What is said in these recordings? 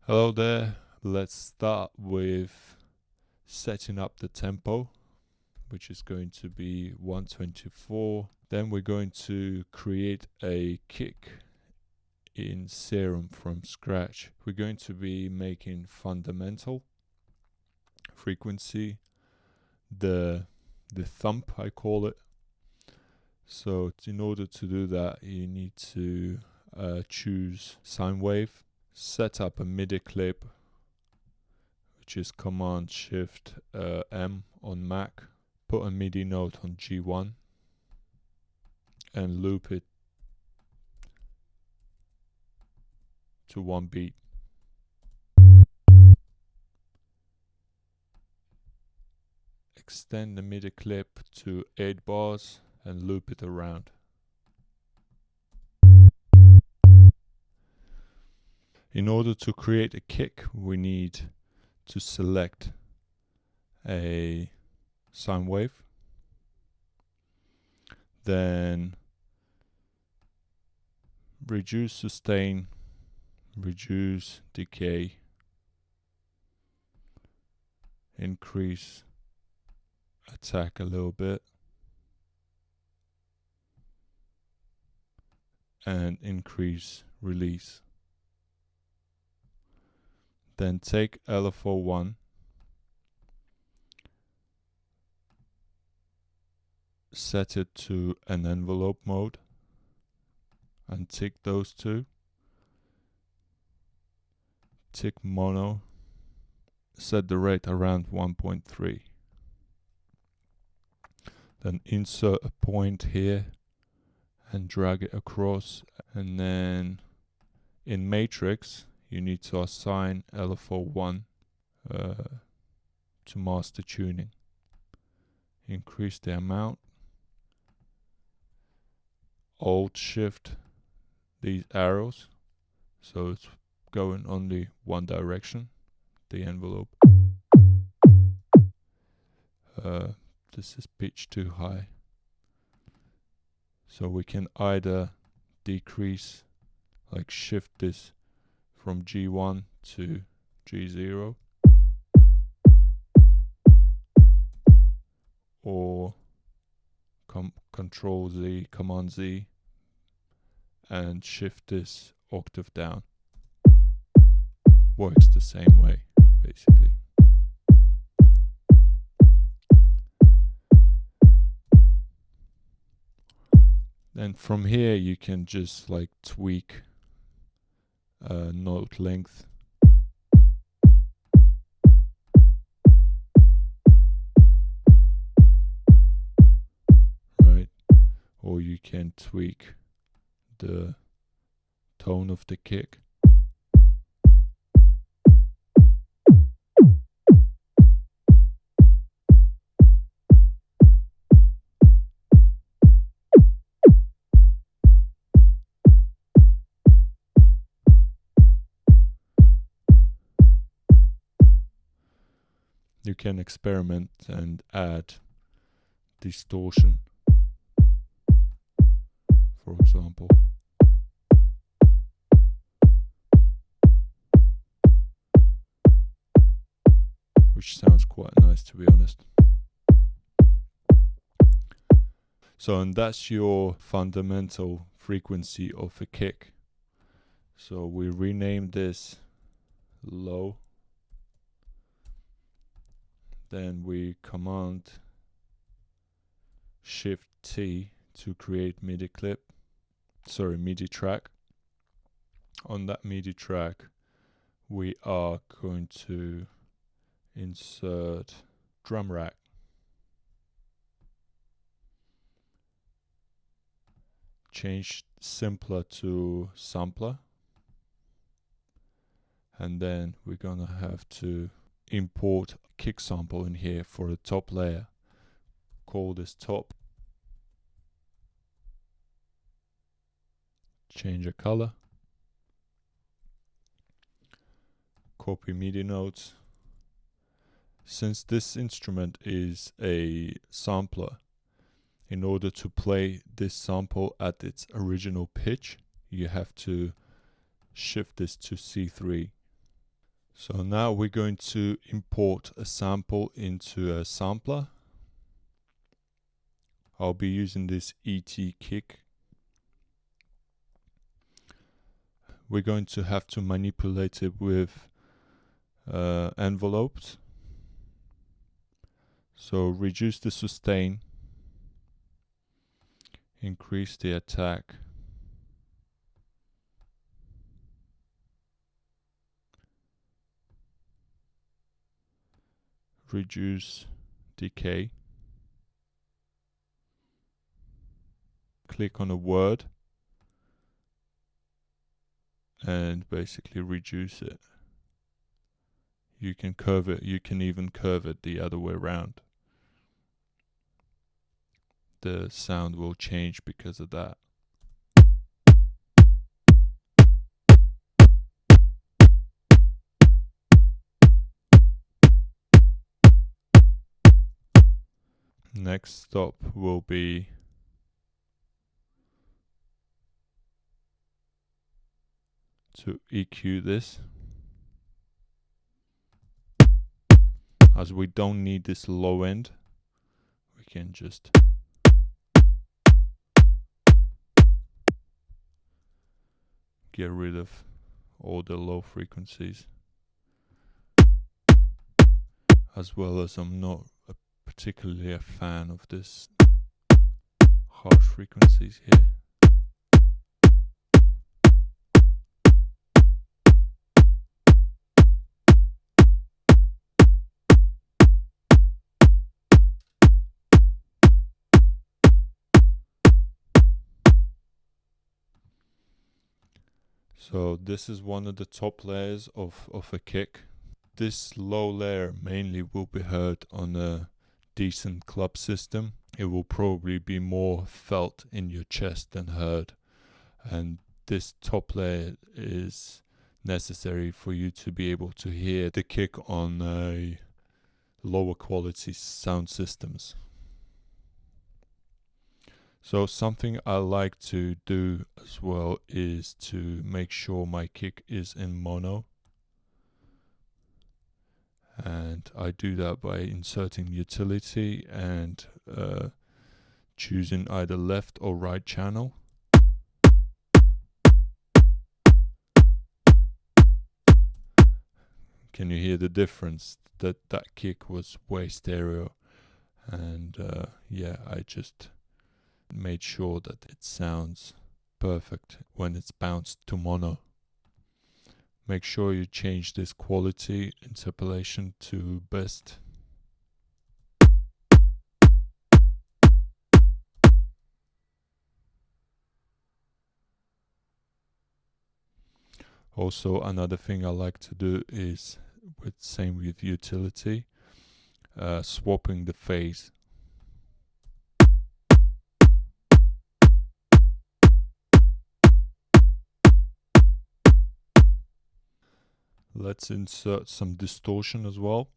Hello there, let's start with setting up the tempo, which is going to be 124. Then we're going to create a kick in Serum from scratch. We're going to be making fundamental frequency, the thump I call it. So in order to do that, you need to choose sine wave, set up a MIDI clip, which is Command Shift M on Mac, put a MIDI note on G1 and loop it to one beat. Extend the MIDI clip to 8 bars and loop it around. In order to create a kick, we need to select a sine wave, then reduce sustain, reduce decay, increase attack a little bit, and increase release. Then take LFO1, set it to an envelope mode, and tick those two. Tick mono, set the rate around 1.3. Then insert a point here and drag it across, and then in matrix you need to assign LFO1 to master tuning. Increase the amount, Alt Shift these arrows so it's going only one direction, the envelope. This is pitched too high, so we can either decrease, like shift this from G1 to G0, or Control Z, Command Z, and shift this octave down. Works the same way, basically. Then from here you can just like tweak note length. Right? Or you can tweak the tone of the kick. You can experiment and add distortion, for example. Which sounds quite nice, to be honest. So, and that's your fundamental frequency of a kick. So we rename this low. Then we Command Shift T to create MIDI track. On that MIDI track, we are going to insert drum rack. Change simpler to sampler. And then we're gonna have to import kick sample in here for the top layer. Call this top. Change the color. Copy MIDI notes. Since this instrument is a sampler, in order to play this sample at its original pitch, you have to shift this to C3. So now we're going to import a sample into a sampler. I'll be using this ET kick. We're going to have to manipulate it with envelopes. So reduce the sustain, increase the attack, reduce decay, click on a word and basically reduce it. You can curve it, you can even curve it the other way around. The sound will change because of that. Next stop will be to EQ this, as we don't need this low end. We can just get rid of all the low frequencies, as well as I'm not particularly a fan of this harsh frequencies here. So this is one of the top layers of a kick. This low layer mainly will be heard on a decent club system. It will probably be more felt in your chest than heard. And this top layer is necessary for you to be able to hear the kick on lower quality sound systems. So something I like to do as well is to make sure my kick is in mono. And I do that by inserting utility and choosing either left or right channel. Can you hear the difference? That kick was way stereo, and yeah, I just made sure that it sounds perfect when it's bounced to mono. Make sure you change this quality interpolation to best. Also, another thing I like to do is same with utility, swapping the phase. Let's insert some distortion as well.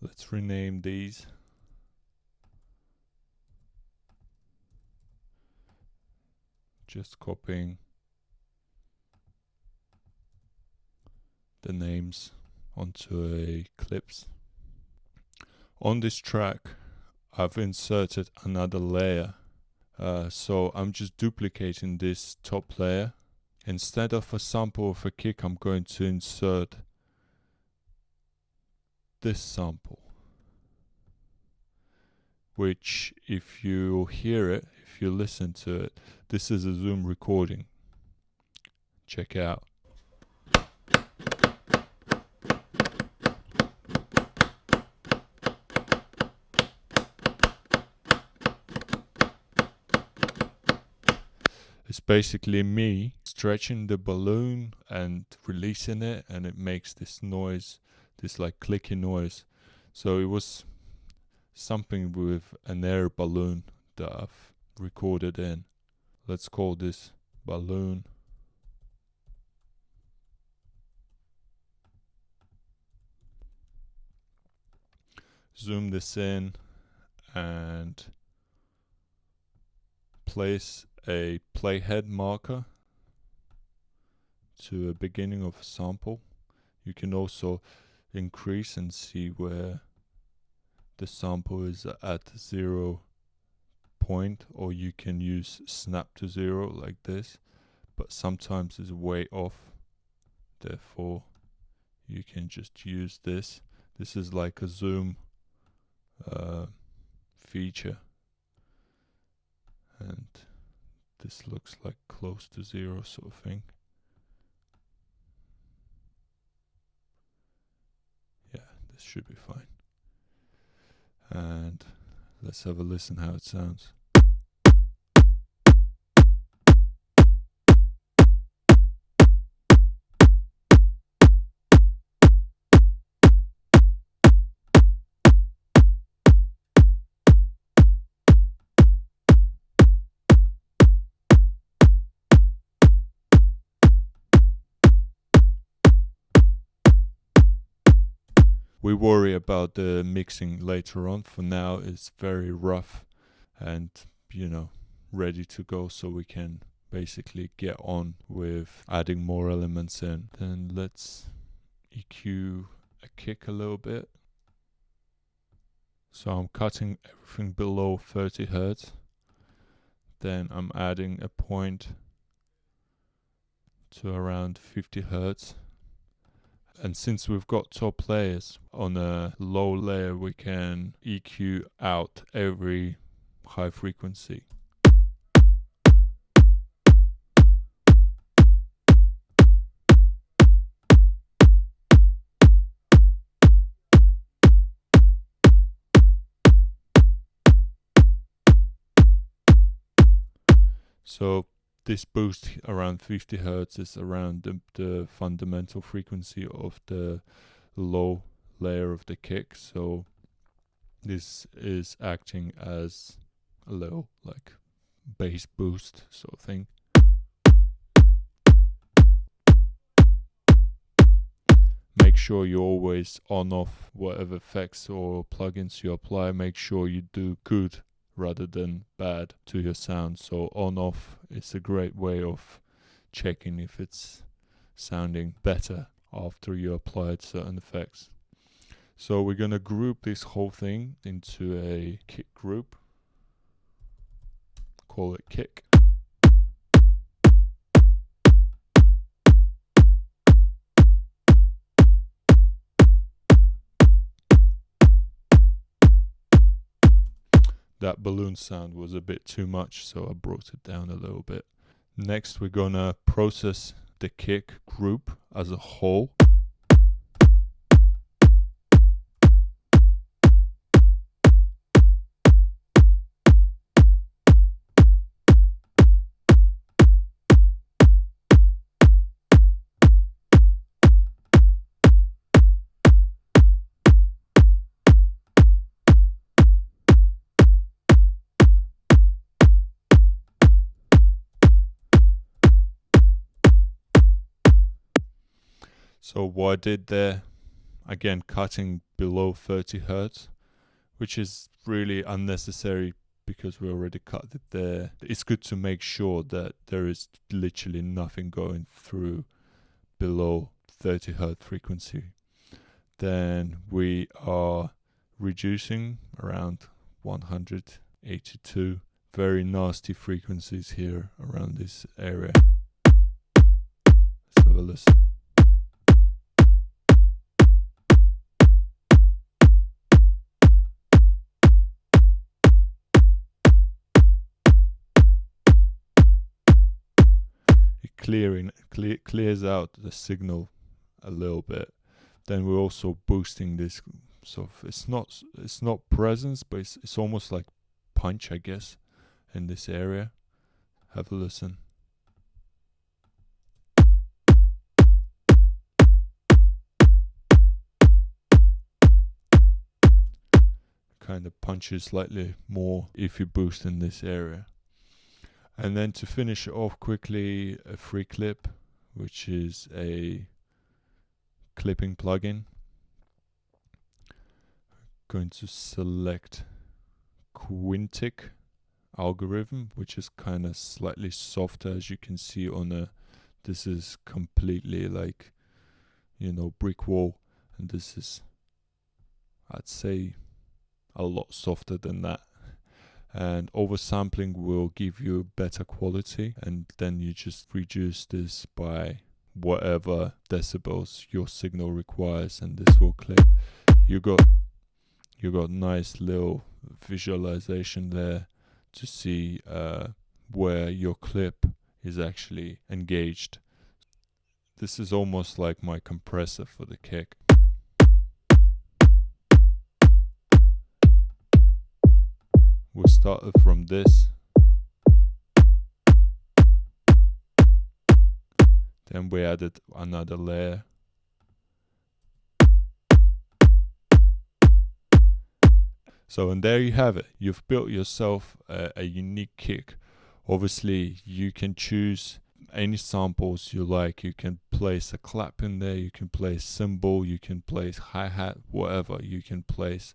Let's rename these. Just copying the names onto a clips. On this track, I've inserted another layer. So I'm just duplicating this top layer. Instead of a sample of a kick, I'm going to insert this sample, which if you hear it, if you listen to it, this is a Zoom recording. Check it out. It's basically me stretching the balloon and releasing it, and it makes this noise, this like clicky noise. So it was something with an air balloon that I've recorded in. Let's call this balloon. Zoom this in and place a playhead marker to a beginning of a sample. You can also increase and see where the sample is at 0 point, or you can use snap to 0 like this, but sometimes it's way off, therefore you can just use this. This is like a zoom feature, and this looks like close to 0 sort of thing. Yeah, this should be fine. And let's have a listen how it sounds. We worry about the mixing later on. For now, it's very rough and, ready to go, so we can basically get on with adding more elements in. Then let's EQ a kick a little bit. So I'm cutting everything below 30 Hertz. Then I'm adding a point to around 50 Hertz. And since we've got top layers, on a low layer we can EQ out every high frequency. So this boost around 50 Hertz is around the fundamental frequency of the low layer of the kick. So this is acting as a little like bass boost sort of thing. Make sure you always on off whatever effects or plugins you apply. Make sure you do good rather than bad to your sound. So on off is a great way of checking if it's sounding better after you applied certain effects. So we're going to group this whole thing into a kick group. Call it kick. That balloon sound was a bit too much, so I brought it down a little bit. Next, we're gonna process the kick group as a whole. So what I did there, again cutting below 30 Hertz, which is really unnecessary because we already cut it there. It's good to make sure that there is literally nothing going through below 30 Hertz frequency. Then we are reducing around 182. Very nasty frequencies here around this area. Let's have a listen. clears out the signal a little bit. Then we're also boosting this sort of, it's not presence, but it's almost like punch, I guess, in this area. Have a listen. Kind of punches slightly more if you boost in this area. And then to finish it off quickly, a free clip, which is a clipping plugin. Going to select Quintic algorithm, which is kind of slightly softer, as you can see on a, this is completely like, you know, brick wall, and this is, I'd say, a lot softer than that. And oversampling will give you better quality, and then you just reduce this by whatever decibels your signal requires, and this will clip. You got nice little visualization there to see where your clip is actually engaged. This is almost like my compressor for the kick. We started from this, then we added another layer. So, and there you have it. You've built yourself a unique kick. Obviously, you can choose any samples you like. You can place a clap in there, you can place cymbal, you can place hi-hat, whatever you can place.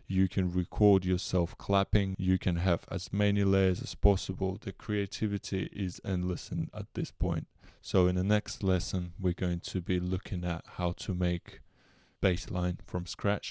You can record yourself clapping. You can have as many layers as possible. The creativity is endless at this point. So in the next lesson, we're going to be looking at how to make bass line from scratch.